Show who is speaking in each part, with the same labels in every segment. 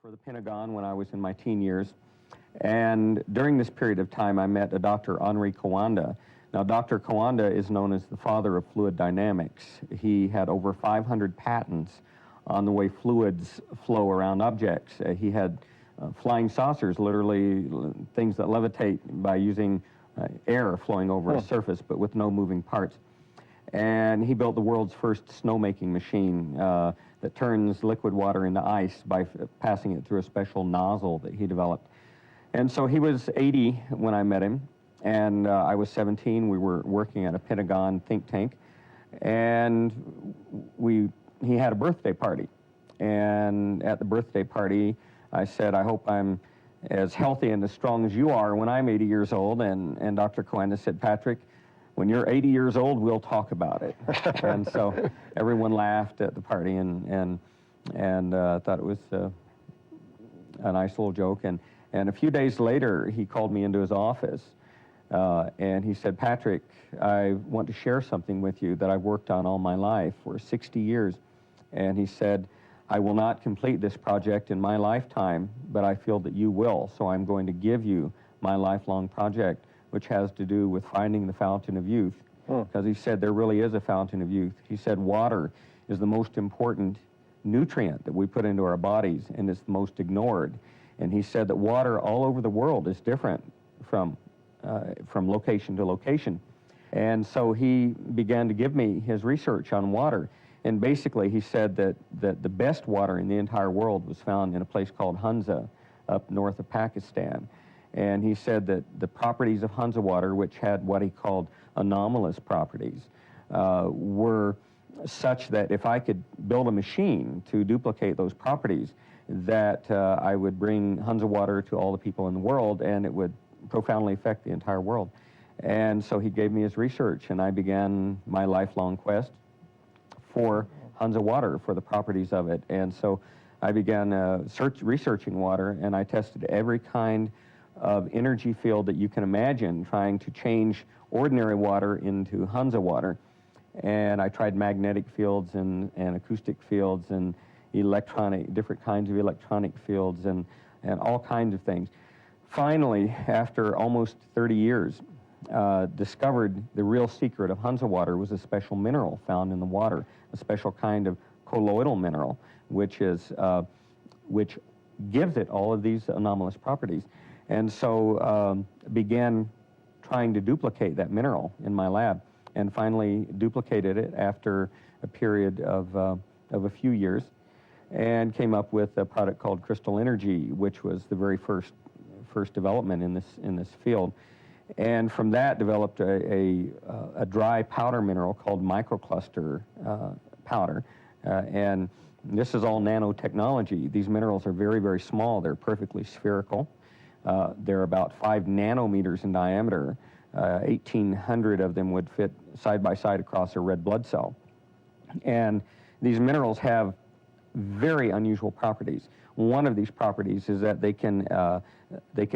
Speaker 1: for the Pentagon when I was in my teen years. And during this period of time, I met a Dr. Henri Coanda. Now, Dr. Coanda is known as the father of fluid dynamics. He had over 500 patents on the way fluids flow around objects. He had flying saucers, literally things that levitate by using air flowing over a surface, but with no moving parts. And he built the world's first snowmaking machine that turns liquid water into ice by passing it through a special nozzle that he developed. And so he was 80 when I met him, and I was 17. We were working at a Pentagon think tank, and he had a birthday party. And at the birthday party, I said, I hope I'm as healthy and as strong as you are when I'm 80 years old. And Dr. Coanda said, Patrick, when you're 80 years old, we'll talk about it. And so everyone laughed at the party and thought it was a nice little joke. And a few days later, he called me into his office, and he said, Patrick, I want to share something with you that I've worked on all my life for 60 years. And he said, I will not complete this project in my lifetime, but I feel that you will, so I'm going to give you my lifelong project, which has to do with finding the fountain of youth. Because he said there really is a fountain of youth. He said water is the most important nutrient that we put into our bodies, and it's the most ignored. And he said that water all over the world is different from location to location. And so he began to give me his research on water. And basically he said that the best water in the entire world was found in a place called Hunza, up north of Pakistan. And he said that the properties of Hunza water, which had what he called anomalous properties, were such that if I could build a machine to duplicate those properties, that I would bring Hunza water to all the people in the world, and it would profoundly affect the entire world. And so he gave me his research, and I began my lifelong quest for Hunza water, for the properties of it. And so I began researching water, and I tested every kind of energy field that you can imagine, trying to change ordinary water into Hunza water. And I tried magnetic fields and acoustic fields and different kinds of electronic fields and all kinds of things. Finally, after almost 30 years, discovered the real secret of Hunza water was a special mineral found in the water, a special kind of colloidal mineral, which gives it all of these anomalous properties. And so began trying to duplicate that mineral in my lab, and finally duplicated it after a period of a few years, and came up with a product called Crystal Energy, which was the very first development in this field. And from that developed a dry powder mineral called microcluster powder. And this is all nanotechnology. These minerals are very, very small. They're perfectly spherical. They're about 5 nanometers in diameter. 1,800 of them would fit side by side across a red blood cell. And these minerals have very unusual properties. One of these properties is that they can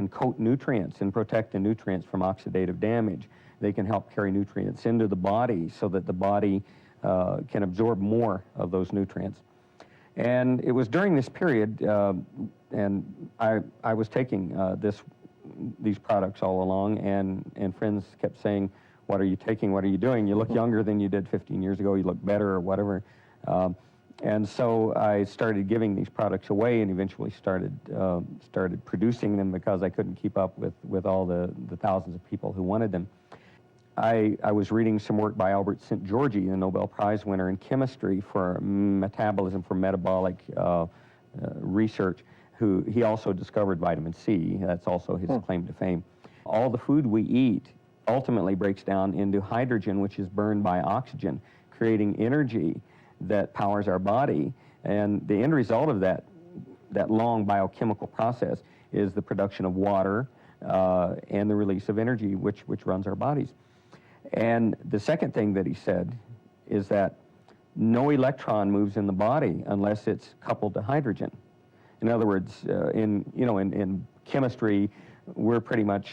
Speaker 1: coat nutrients and protect the nutrients from oxidative damage. They can help carry nutrients into the body so that the body can absorb more of those nutrients. And it was during this period, and I was taking these products all along, and friends kept saying, what are you taking, what are you doing? You look younger than you did 15 years ago, you look better or whatever. And so I started giving these products away, and eventually started producing them because I couldn't keep up with all the thousands of people who wanted them. I was reading some work by Albert St. Georgi, the Nobel Prize winner in chemistry for metabolism, for metabolic research, he also discovered vitamin C. That's also his claim to fame. All the food we eat ultimately breaks down into hydrogen, which is burned by oxygen, creating energy that powers our body. And the end result of that long biochemical process is the production of water and the release of energy, which runs our bodies. And the second thing that he said is that no electron moves in the body unless it's coupled to hydrogen. In other words, in chemistry, we're pretty much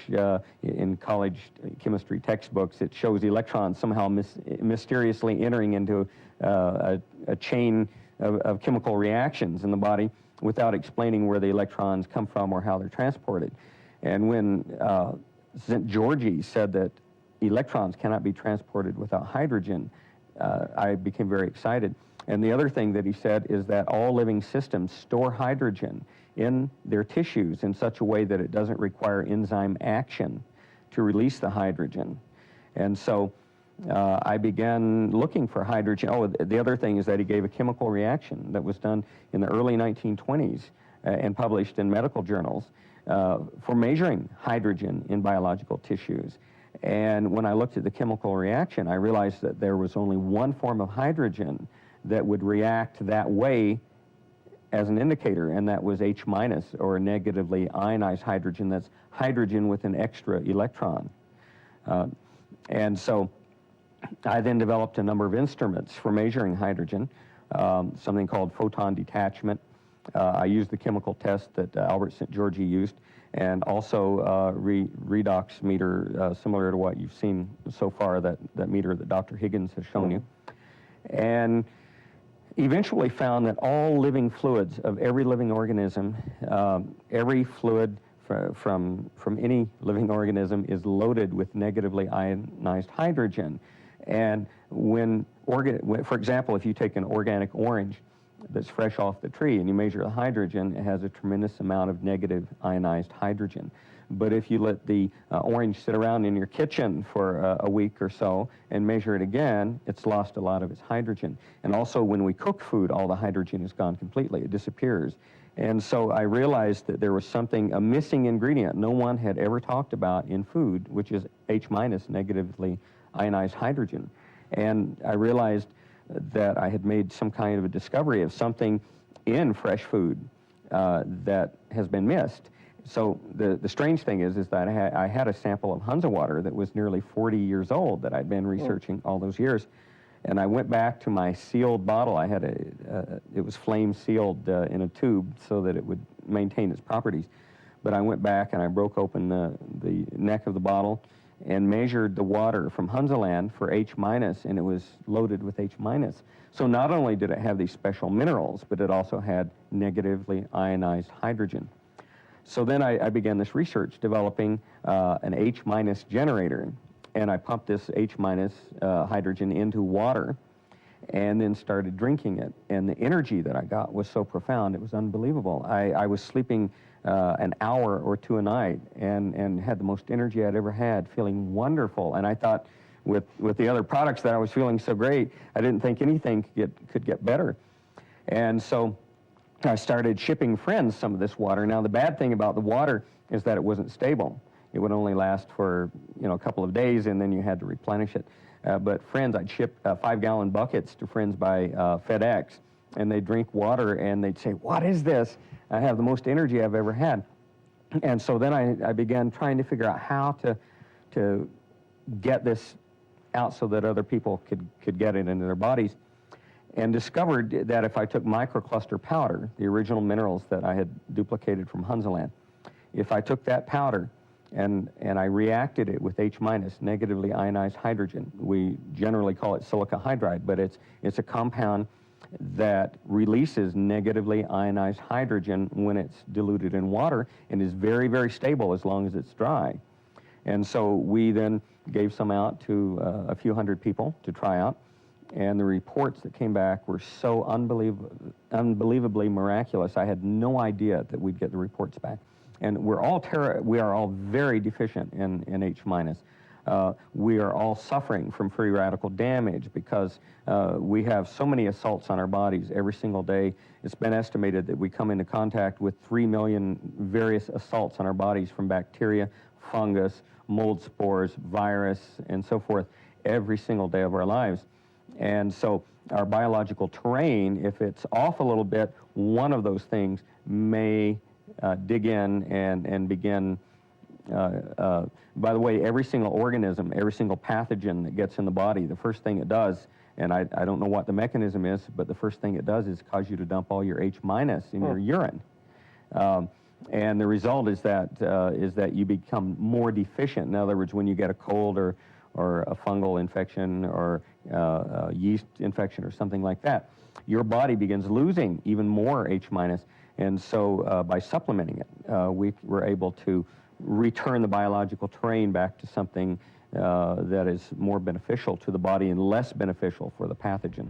Speaker 1: in college chemistry textbooks, it shows electrons somehow mysteriously entering into a chain of chemical reactions in the body without explaining where the electrons come from or how they're transported. And when St. Georgi said that electrons cannot be transported without hydrogen, I became very excited. And the other thing that he said is that all living systems store hydrogen in their tissues in such a way that it doesn't require enzyme action to release the hydrogen. And so I began looking for hydrogen. Oh, the other thing is that he gave a chemical reaction that was done in the early 1920s and published in medical journals for measuring hydrogen in biological tissues. And when I looked at the chemical reaction, I realized that there was only one form of hydrogen that would react that way as an indicator, and that was H-, or negatively ionized hydrogen. That's hydrogen with an extra electron. And so I then developed a number of instruments for measuring hydrogen, something called photon detachment. I used the chemical test that Albert St. Georgi used, and also redox meter, similar to what you've seen so far, that meter that Dr. Higgins has shown you. And eventually found that all living fluids of every living organism, every fluid from any living organism is loaded with negatively ionized hydrogen. And for example, if you take an organic orange that's fresh off the tree and you measure the hydrogen, it has a tremendous amount of negative ionized hydrogen. But if you let the orange sit around in your kitchen for a week or so and measure it again, it's lost a lot of its hydrogen. And also when we cook food, all the hydrogen is gone completely. It disappears. And so I realized that there was a missing ingredient no one had ever talked about in food, which is H-, negatively ionized hydrogen. And I realized that I had made some kind of a discovery of something in fresh food that has been missed. So the strange thing is that I had a sample of Hunza water that was nearly 40 years old that I'd been researching all those years. And I went back to my sealed bottle. I had it was flame sealed in a tube so that it would maintain its properties. But I went back and I broke open the neck of the bottle and measured the water from Hunza land for H-, and it was loaded with H-. So not only did it have these special minerals, but it also had negatively ionized hydrogen. So then I began this research developing an H- generator, and I pumped this H- hydrogen into water and then started drinking it. And the energy that I got was so profound, it was unbelievable. I was sleeping an hour or two a night and had the most energy I'd ever had, feeling wonderful. And I thought with the other products that I was feeling so great, I didn't think anything could get better. And so I started shipping friends some of this water. Now, the bad thing about the water is that it wasn't stable. It would only last for, a couple of days, and then you had to replenish it. But friends, I'd ship 5-gallon buckets to friends by FedEx, and they'd drink water, and they'd say, "What is this? I have the most energy I've ever had." And so then I began trying to figure out how to get this out so that other people could get it into their bodies, and discovered that if I took microcluster powder, the original minerals that I had duplicated from Hunza land, if I took that powder and I reacted it with H-, negatively ionized hydrogen, we generally call it silica hydride, but it's a compound that releases negatively ionized hydrogen when it's diluted in water and is very, very stable as long as it's dry. And so we then gave some out to a few hundred people to try out. And the reports that came back were so unbelievably miraculous. I had no idea that we'd get the reports back. And we are all very deficient in H-. We are all suffering from free radical damage because we have so many assaults on our bodies every single day. It's been estimated that we come into contact with 3 million various assaults on our bodies from bacteria, fungus, mold spores, virus, and so forth every single day of our lives. And so our biological terrain, if it's off a little bit, one of those things may dig in and begin. By the way, every single organism, every single pathogen that gets in the body, the first thing it does, and I don't know what the mechanism is, but the first thing it does is cause you to dump all your H- in your urine. And the result is that you become more deficient. In other words, when you get a cold or or a fungal infection or a yeast infection or something like that, your body begins losing even more H minus. And so by supplementing it, we were able to return the biological terrain back to something that is more beneficial to the body and less beneficial for the pathogen.